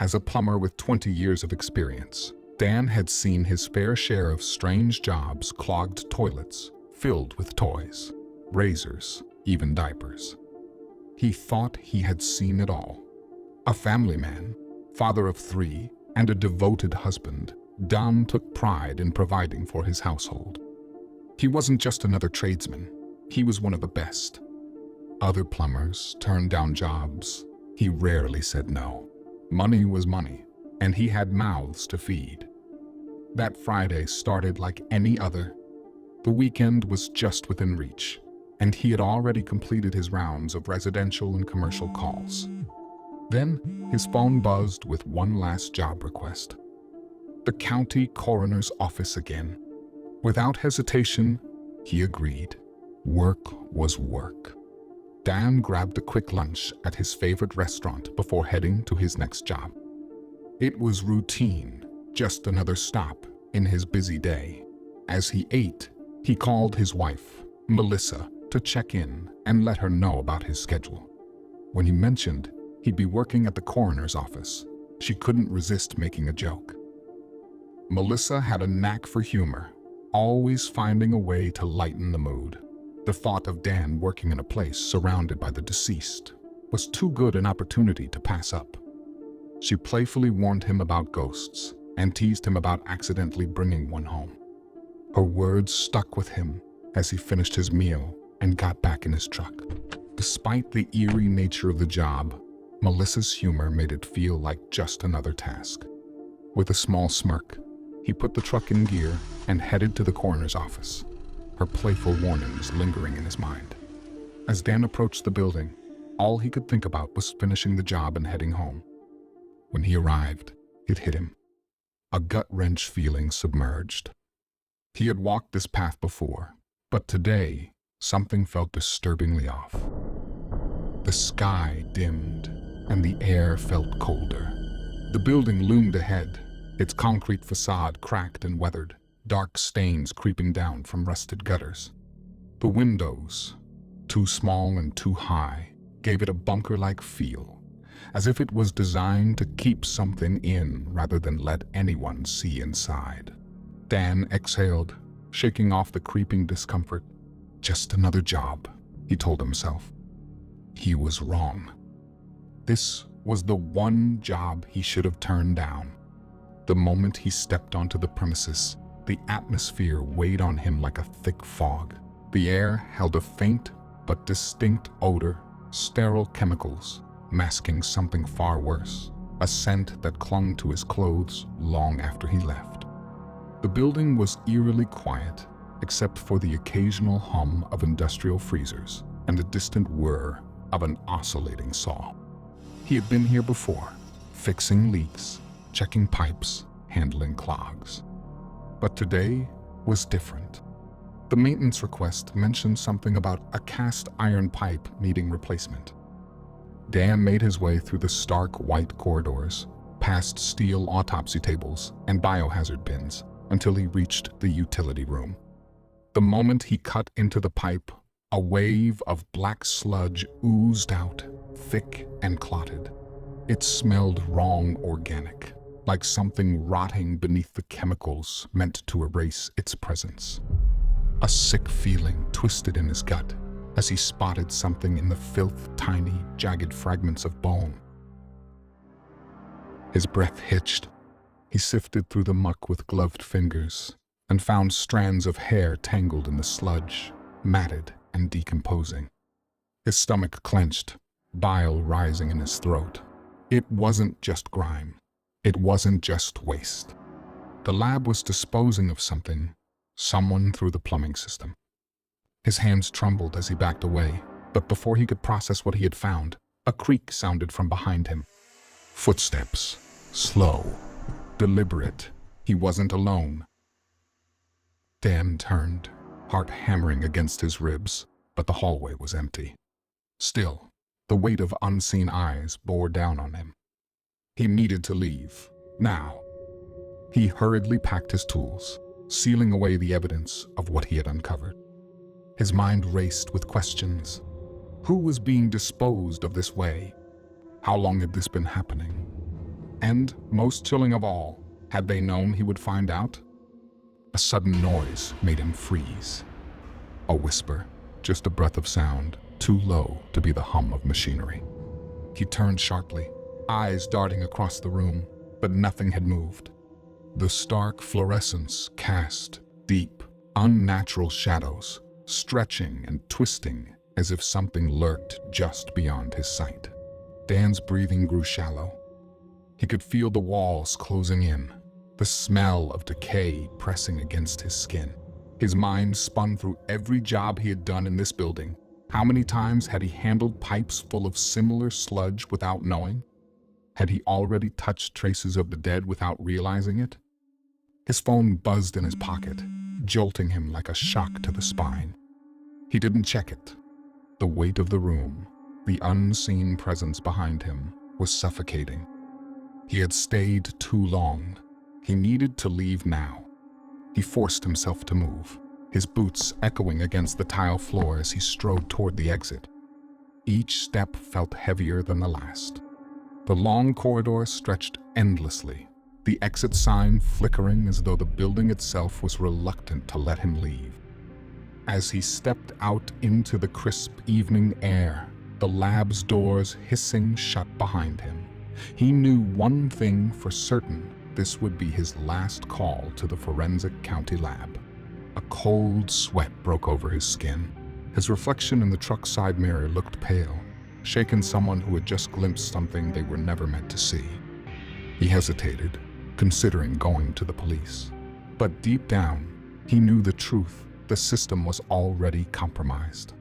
As a plumber with 20 years of experience, Dan had seen his fair share of strange jobs, clogged toilets, filled with toys, razors, even diapers. He thought he had seen it all. A family man, father of 3, and a devoted husband, Dan took pride in providing for his household. He wasn't just another tradesman, he was one of the best. Other plumbers turned down jobs. He rarely said no. Money was money, and he had mouths to feed. That Friday started like any other. The weekend was just within reach, and he had already completed his rounds of residential and commercial calls. Then his phone buzzed with one last job request. The county coroner's office again. Without hesitation, he agreed. Work was work. Dan grabbed a quick lunch at his favorite restaurant before heading to his next job. It was routine, just another stop in his busy day. As he ate, he called his wife, Melissa, to check in and let her know about his schedule. When he mentioned he'd be working at the coroner's office, she couldn't resist making a joke. Melissa had a knack for humor, always finding a way to lighten the mood. The thought of Dan working in a place surrounded by the deceased was too good an opportunity to pass up. She playfully warned him about ghosts and teased him about accidentally bringing one home. Her words stuck with him as he finished his meal and got back in his truck. Despite the eerie nature of the job, Melissa's humor made it feel like just another task. With a small smirk, he put the truck in gear and headed to the coroner's office, her playful warnings lingering in his mind. As Dan approached the building, all he could think about was finishing the job and heading home. When he arrived, it hit him. A gut-wrench feeling submerged. He had walked this path before, but today, something felt disturbingly off. The sky dimmed, and the air felt colder. The building loomed ahead, its concrete facade cracked and weathered, dark stains creeping down from rusted gutters. The windows, too small and too high, gave it a bunker-like feel, as if it was designed to keep something in rather than let anyone see inside. Dan exhaled, shaking off the creeping discomfort. Just another job, he told himself. He was wrong. This was the one job he should have turned down. The moment he stepped onto the premises, the atmosphere weighed on him like a thick fog. The air held a faint but distinct odor, sterile chemicals, masking something far worse, a scent that clung to his clothes long after he left. The building was eerily quiet, except for the occasional hum of industrial freezers and the distant whir of an oscillating saw. He had been here before, fixing leaks, checking pipes, handling clogs. But today was different. The maintenance request mentioned something about a cast iron pipe needing replacement. Dan made his way through the stark white corridors, past steel autopsy tables and biohazard bins, until he reached the utility room. The moment he cut into the pipe, a wave of black sludge oozed out, thick and clotted. It smelled wrong organic, like something rotting beneath the chemicals meant to erase its presence. A sick feeling twisted in his gut as he spotted something in the filth, tiny, jagged fragments of bone. His breath hitched. He sifted through the muck with gloved fingers and found strands of hair tangled in the sludge, matted and decomposing. His stomach clenched, bile rising in his throat. It wasn't just grime. It wasn't just waste. The lab was disposing of something, someone through the plumbing system. His hands trembled as he backed away, but before he could process what he had found, a creak sounded from behind him. Footsteps, slow, deliberate. He wasn't alone. Dan turned, heart hammering against his ribs, but the hallway was empty. Still, the weight of unseen eyes bore down on him. He needed to leave, now. He hurriedly packed his tools, sealing away the evidence of what he had uncovered. His mind raced with questions. Who was being disposed of this way? How long had this been happening? And, most chilling of all, had they known he would find out? A sudden noise made him freeze. A whisper, just a breath of sound, too low to be the hum of machinery. He turned sharply, eyes darting across the room, but nothing had moved. The stark fluorescence cast deep, unnatural shadows, stretching and twisting as if something lurked just beyond his sight. Dan's breathing grew shallow. He could feel the walls closing in, the smell of decay pressing against his skin. His mind spun through every job he had done in this building. How many times had he handled pipes full of similar sludge without knowing? Had he already touched traces of the dead without realizing it? His phone buzzed in his pocket, jolting him like a shock to the spine. He didn't check it. The weight of the room, the unseen presence behind him, was suffocating. He had stayed too long. He needed to leave now. He forced himself to move, his boots echoing against the tile floor as he strode toward the exit. Each step felt heavier than the last. The long corridor stretched endlessly, the exit sign flickering as though the building itself was reluctant to let him leave. As he stepped out into the crisp evening air, the lab's doors hissing shut behind him, he knew one thing for certain: this would be his last call to the forensic county lab. A cold sweat broke over his skin. His reflection in the truck side mirror looked pale, shaken someone who had just glimpsed something they were never meant to see. He hesitated, considering going to the police. But deep down, he knew the truth: the system was already compromised.